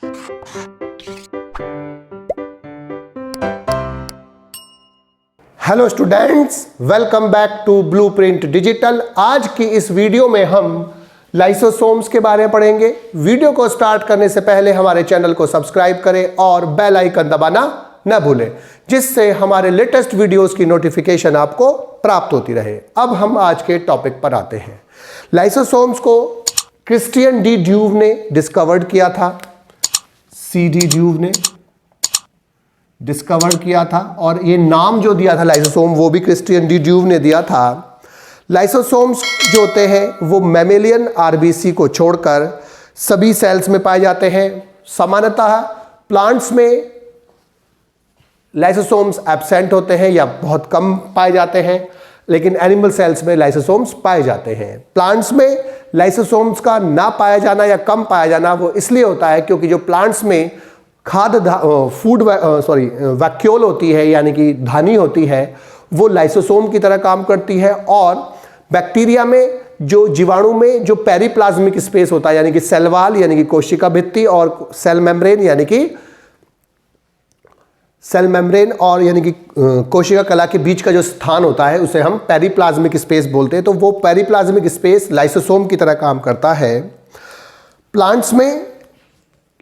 Hello students, welcome back to Blueprint Digital. आज की इस वीडियो में हम लाइसोसोम्स के बारे में पढ़ेंगे। वीडियो को स्टार्ट करने से पहले हमारे चैनल को सब्सक्राइब करें और बेल आइकन दबाना न भूलें, जिससे हमारे लेटेस्ट वीडियोस की नोटिफिकेशन आपको प्राप्त होती रहे। अब हम आज के टॉपिक पर आते हैं। लाइसोसोम्स को क्रिस्टियन डी ड्यूव ने डिस्कवर्ड किया था। सी डी ड्यूव ने डिस्कवर किया था और ये नाम जो दिया था लाइसोसोम वो भी क्रिस्टियन डी ड्यूव ने दिया था। लाइसोसोम्स जो होते हैं वो मैमेलियन आरबीसी को छोड़कर सभी सेल्स में पाए जाते हैं। सामान्यतः प्लांट्स में लाइसोसोम्स एब्सेंट होते हैं या बहुत कम पाए जाते हैं, लेकिन एनिमल सेल्स में लाइसोसोम्स पाए जाते हैं। प्लांट्स में लाइसोसोम्स का ना पाया जाना या कम पाया जाना वो इसलिए होता है क्योंकि जो प्लांट्स में वैक्यूल होती है यानी कि धानी होती है वो लाइसोसोम की तरह काम करती है। और बैक्टीरिया में जो जीवाणु में जो पेरिप्लाज्मिक स्पेस होता है यानी कि सेल वॉल यानी कि कोशिका भित्ति और सेल मेम्ब्रेन यानी कि कोशिका कला के बीच का जो स्थान होता है उसे हम पेरिप्लाज्मिक स्पेस बोलते हैं। तो वो पेरिप्लाज्मिक स्पेस लाइसोसोम की तरह काम करता है। प्लांट्स में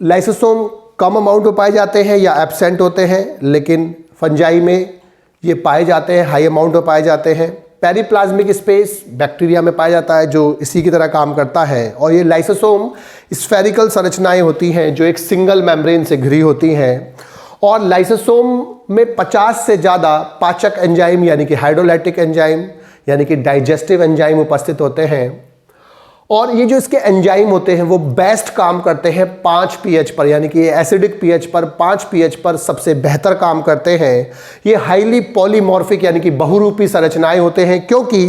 लाइसोसोम कम अमाउंट में पाए जाते हैं या एब्सेंट होते हैं, लेकिन फंजाई में ये पाए जाते हैं, हाई अमाउंट में पाए जाते हैं। पेरिप्लाज्मिक स्पेस बैक्टीरिया में पाया जाता है जो इसी की तरह काम करता है। और ये लाइसोसोम स्फेरिकल संरचनाएं होती हैं जो एक सिंगल मेम्ब्रेन से घिरी होती हैं। और लाइसोसोम में 50 से ज़्यादा पाचक एंजाइम यानी कि हाइड्रोलाइटिक एंजाइम यानी कि डाइजेस्टिव एंजाइम उपस्थित होते हैं। और ये जो इसके एंजाइम होते हैं वो बेस्ट काम करते हैं 5 pH पर, यानी कि एसिडिक pH पर 5 pH पर सबसे बेहतर काम करते हैं। ये हाईली पॉलीमॉर्फिक यानी कि बहुरूपी संरचनाएं होते हैं क्योंकि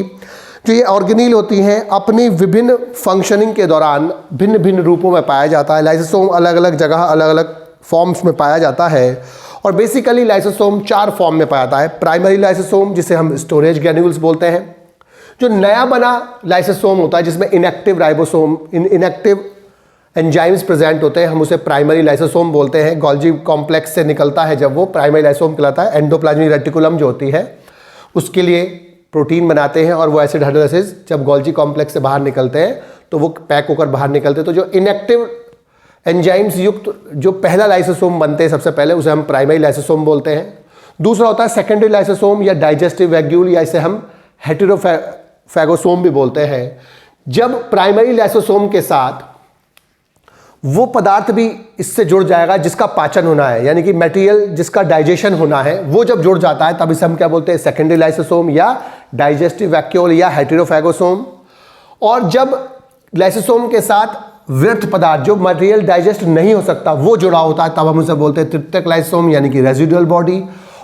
जो ये ऑर्गेनील होती हैं अपनी विभिन्न फंक्शनिंग के दौरान भिन्न भिन्न रूपों में पाया जाता है। लाइसोसोम अलग अलग जगह अलग अलग फॉर्म्स में पाया जाता है और बेसिकली लाइसोसोम 4 फॉर्म में पाया जाता है। प्राइमरी लाइसोसोम जिसे हम स्टोरेज ग्रैन्यूल्स बोलते हैं। जो नया बना लाइसोसोम होता है जिसमें inactive ribosome inactive enzymes present होते हैं, हम उसे प्राइमरी लाइसोसोम बोलते हैं। गोल्जी कॉम्प्लेक्स से निकलता है जब वो प्राइमरी लाइसोसोम कहलाता है। एंडोप्लाज्मिक रेटिकुलम जो होती है उसके लिए प्रोटीन बनाते हैं और वो एसिड हाइड्रोलाइसिस जब गोल्जी कॉम्प्लेक्स से बाहर निकलते हैं तो वो पैक होकर बाहर निकलते हैं। तो जो इनएक्टिव एंजाइम्स युक्त जो पहला लाइसोसोम बनते हैं सबसे पहले उसे हम प्राइमरी लाइसोसोम बोलते हैं। दूसरा होता है सेकेंडरी लाइसोसोम या डाइजेस्टिव वैक्यूल या इसे हम हेटेरोफैगोसोम भी बोलते हैं। जब प्राइमरी लाइसोसोम के साथ वो पदार्थ भी इससे जुड़ जाएगा जिसका पाचन होना है यानी कि मटेरियल जिसका डाइजेशन होना है वो जब जुड़ जाता है तब इसे हम क्या बोलते हैं, सेकेंडरी लाइसोसोम या डाइजेस्टिव वैक्यूल या हेटेरोफैगोसोम। और जब लाइसोसोम के साथ व्यर्थ पदार्थ जो मटेरियल डाइजेस्ट नहीं हो सकता वो जुड़ा होता है तब हम उसे बोलते हैं तृतीयक लाइसोसोम यानी कि रेजिडुअल बॉडी।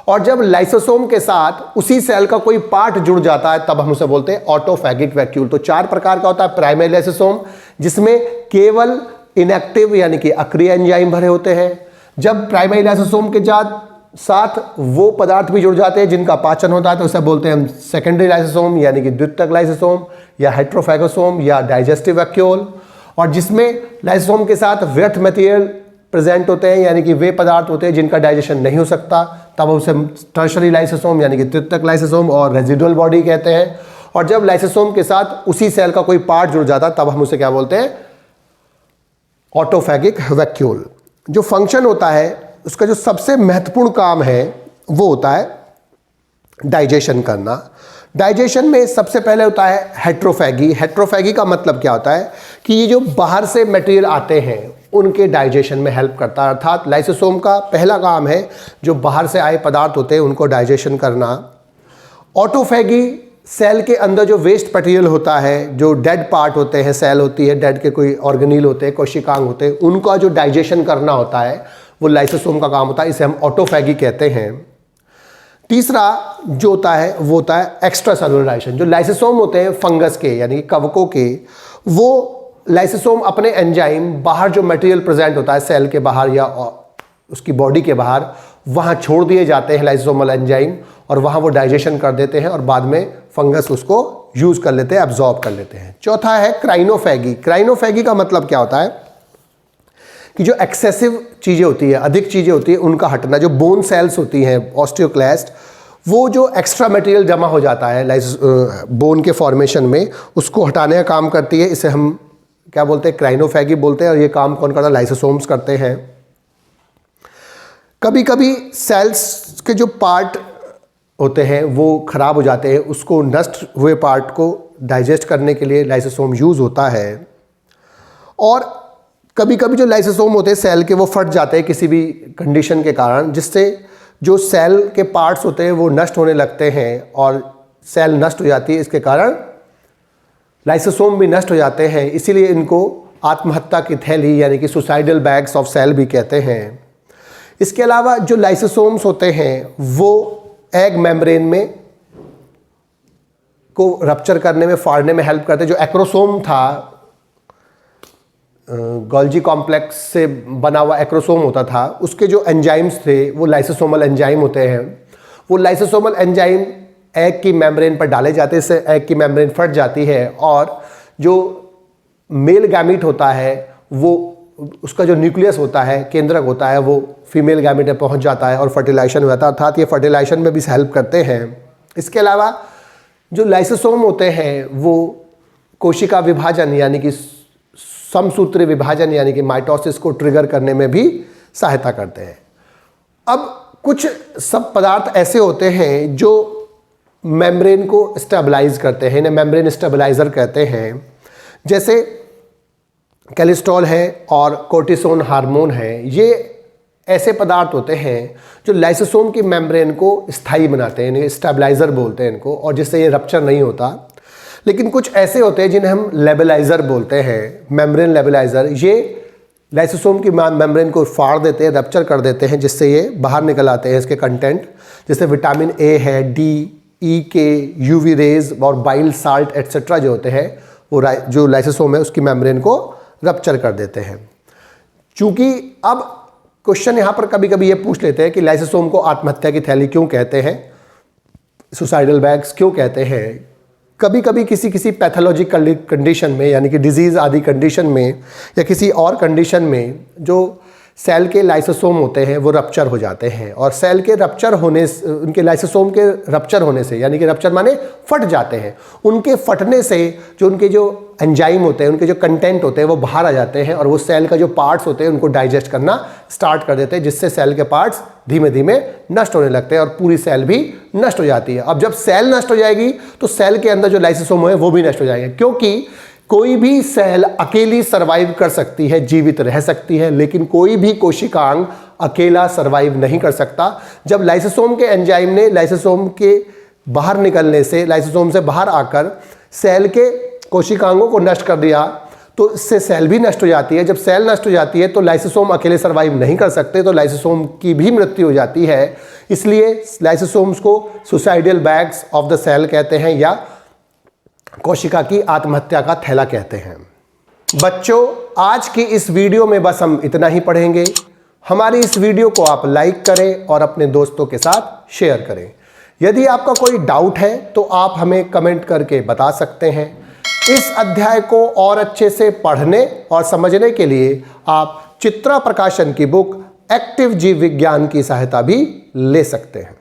और जब लाइसोसोम के साथ उसी सेल का कोई पार्ट जुड़ जाता है तब हम उसे बोलते हैं ऑटोफैगिक वैक्यूल। तो 4 प्रकार का होता है प्राइमरी लाइसोसोम जिसमें केवल इनएक्टिव यानी कि अक्रिय एंजाइम भरे होते हैं। जब प्राइमरी लाइसोसोम के साथ वो पदार्थ भी जुड़ जाते हैं जिनका पाचन होता है तो उसे बोलते हैं हम सेकेंडरी लाइसोसोम यानी कि द्वितीयक लाइसोसोम या हेटेरोफैगोसोम या डाइजेस्टिव वैक्यूल। और जिसमें लाइसोसोम के साथ व्यर्थ मटेरियल प्रेजेंट होते हैं यानी कि वे पदार्थ होते हैं जिनका डाइजेशन नहीं हो सकता तब उसे टर्शरी लाइसोसोम यानी कि तृतीयक लाइसोसोम और रेजिडुअल बॉडी कहते हैं। और जब लाइसोसोम के साथ उसी सेल का कोई पार्ट जुड़ जाता तब हम उसे क्या बोलते हैं, ऑटोफैगिक वैक्यूल। जो फंक्शन होता है उसका जो सबसे महत्वपूर्ण काम है वो होता है डाइजेशन करना। डाइजेशन में सबसे पहले होता है हेट्रोफैगी। हेट्रोफैगी का मतलब क्या होता है कि ये जो बाहर से मटेरियल आते हैं उनके डाइजेशन में हेल्प करता है। अर्थात लाइसोसोम का पहला काम है जो बाहर से आए पदार्थ होते हैं उनको डाइजेशन करना। ऑटोफैगी सेल के अंदर जो वेस्ट मटेरियल होता है, जो डेड पार्ट होते हैं, सेल होती है, डेड के कोई ऑर्गेनील होते हैं, कोशिकांग होते हैं, उनका जो डाइजेशन करना होता है वो लाइसोसोम का काम होता है। इसे हम ऑटोफैगी कहते हैं। तीसरा जो होता है वो होता है एक्स्ट्रा सेलुलर डाइजेशन। जो लाइसोसोम होते हैं फंगस के यानी कि कवकों के, वो लाइसोसोम अपने एंजाइम बाहर जो मटेरियल प्रेजेंट होता है सेल के बाहर या उसकी बॉडी के बाहर, वहाँ छोड़ दिए जाते हैं लाइसोसोमल एंजाइम और वहाँ वो डाइजेशन कर देते हैं और बाद में फंगस उसको यूज़ कर लेते हैं, एब्जॉर्ब कर लेते हैं। चौथा है क्राइनोफैगी। क्राइनोफैगी का मतलब क्या होता है कि जो एक्सेसिव चीज़ें होती है, अधिक चीज़ें होती है, उनका हटना। जो बोन सेल्स होती हैं ऑस्टियोक्लास्ट, वो जो एक्स्ट्रा मटेरियल जमा हो जाता है बोन के फॉर्मेशन में, उसको हटाने का काम करती है। इसे हम क्या बोलते हैं, क्राइनोफैगी बोलते हैं। और ये काम कौन करता है, लाइसोसोम्स करते हैं। कभी कभी सेल्स के जो पार्ट होते हैं वो ख़राब हो जाते हैं, उसको नष्ट हुए पार्ट को डाइजेस्ट करने के लिए लाइसोसोम यूज़ होता है। और कभी कभी जो लाइसोसोम होते हैं सेल के, वो फट जाते हैं किसी भी कंडीशन के कारण, जिससे जो सेल के पार्ट्स होते हैं वो नष्ट होने लगते हैं और सेल नष्ट हो जाती है। इसके कारण लाइसोसोम भी नष्ट हो जाते हैं। इसीलिए इनको आत्महत्या की थैली यानी कि सुसाइडल बैग्स ऑफ सेल भी कहते हैं। इसके अलावा जो लाइसोसोम्स होते हैं वो एग मेम्ब्रेन में को रप्चर करने में, फाड़ने में हेल्प करते हैं। जो एक्रोसोम था, गोल्जी कॉम्प्लेक्स से बना हुआ एक्रोसोम होता था, उसके जो एंजाइम्स थे वो लाइसोसोमल एंजाइम होते हैं। वो लाइसोसोमल एंजाइम एग की मेम्ब्रेन पर डाले जाते हैं, इससे एग की मेम्ब्रेन फट जाती है और जो मेल गैमीट होता है वो, उसका जो न्यूक्लियस होता है, केंद्रक होता है, वो फीमेल गैमीट में पहुंच जाता है और फर्टिलाइजेशन हो जाता है। अर्थात ये फर्टिलाइजेशन में भी हेल्प करते हैं। इसके अलावा जो लाइसोसोम होते हैं वो कोशिका विभाजन यानी कि समसूत्री विभाजन यानी कि माइटोसिस को ट्रिगर करने में भी सहायता करते हैं। अब कुछ सब पदार्थ ऐसे होते हैं जो मेम्ब्रेन को स्टेबलाइज करते हैं, इन्हें मेम्ब्रेन स्टेबलाइजर कहते हैं। जैसे कोलेस्ट्रॉल है और कोर्टिसोन हार्मोन है। ये ऐसे पदार्थ होते हैं जो लाइसोसोम की मेम्ब्रेन को स्थायी बनाते हैं, इन्हें स्टेबलाइजर बोलते हैं इनको, और जिससे ये रप्चर नहीं होता। लेकिन कुछ ऐसे होते हैं जिन्हें हम लेबलाइजर बोलते हैं, मेम्ब्रेन लेबलाइजर। ये लाइसोसोम की मेम्ब्रेन को फाड़ देते हैं, रप्चर कर देते हैं, जिससे ये बाहर निकल आते हैं इसके कंटेंट, जैसे विटामिन ए है, डी, ई के, यूवी रेज और बाइल साल्ट एट्सेट्रा जो होते हैं, वो जो लाइसोसोम है उसकी मेम्ब्रेन को रप्चर कर देते हैं। चूंकि अब क्वेश्चन यहाँ पर कभी कभी ये पूछ लेते हैं कि लाइसोसोम को आत्महत्या की थैली क्यों कहते हैं, सुसाइडल बैग्स क्यों कहते हैं। कभी कभी किसी पैथोलॉजिकल कंडीशन में यानी कि डिजीज़ आदि कंडीशन में या किसी और कंडीशन में जो सेल के लाइसोसोम होते हैं वो रप्चर हो जाते हैं, और सेल के रप्चर होने, उनके लाइसोसोम के रप्चर होने से, यानी कि रप्चर माने फट जाते हैं, उनके फटने से जो उनके जो एंजाइम होते हैं, उनके जो कंटेंट होते हैं वो बाहर आ जाते हैं और वो सेल का जो पार्ट्स होते हैं उनको डाइजेस्ट करना स्टार्ट कर देते हैं, जिससे सेल के पार्ट्स धीमे धीमे नष्ट होने लगते हैं और पूरी सेल भी नष्ट हो जाती है। अब जब सेल नष्ट हो जाएगी तो सेल के अंदर जो लाइसोसोम है वो भी नष्ट हो जाएंगे, क्योंकि कोई भी सेल अकेली सर्वाइव कर सकती है, जीवित रह सकती है, लेकिन कोई भी कोशिकांग अकेला सर्वाइव नहीं कर सकता। जब लाइसोसोम के एंजाइम ने लाइसोसोम के बाहर निकलने से, लाइसोसोम से बाहर आकर सेल के कोशिकांगों को नष्ट कर दिया तो इससे सेल भी नष्ट हो जाती है। जब सेल नष्ट हो जाती है तो लाइसोसोम अकेले सर्वाइव नहीं कर सकते, तो लाइसोसोम की भी मृत्यु हो जाती है। इसलिए लाइसोसोम्स को suicidal bags of the cell कहते हैं या कोशिका की आत्महत्या का थैला कहते हैं। बच्चों, आज की इस वीडियो में बस हम इतना ही पढ़ेंगे। हमारी इस वीडियो को आप लाइक करें और अपने दोस्तों के साथ शेयर करें। यदि आपका कोई डाउट है तो आप हमें कमेंट करके बता सकते हैं। इस अध्याय को और अच्छे से पढ़ने और समझने के लिए आप चित्रा प्रकाशन की बुक एक्टिव जीव विज्ञान की सहायता भी ले सकते हैं।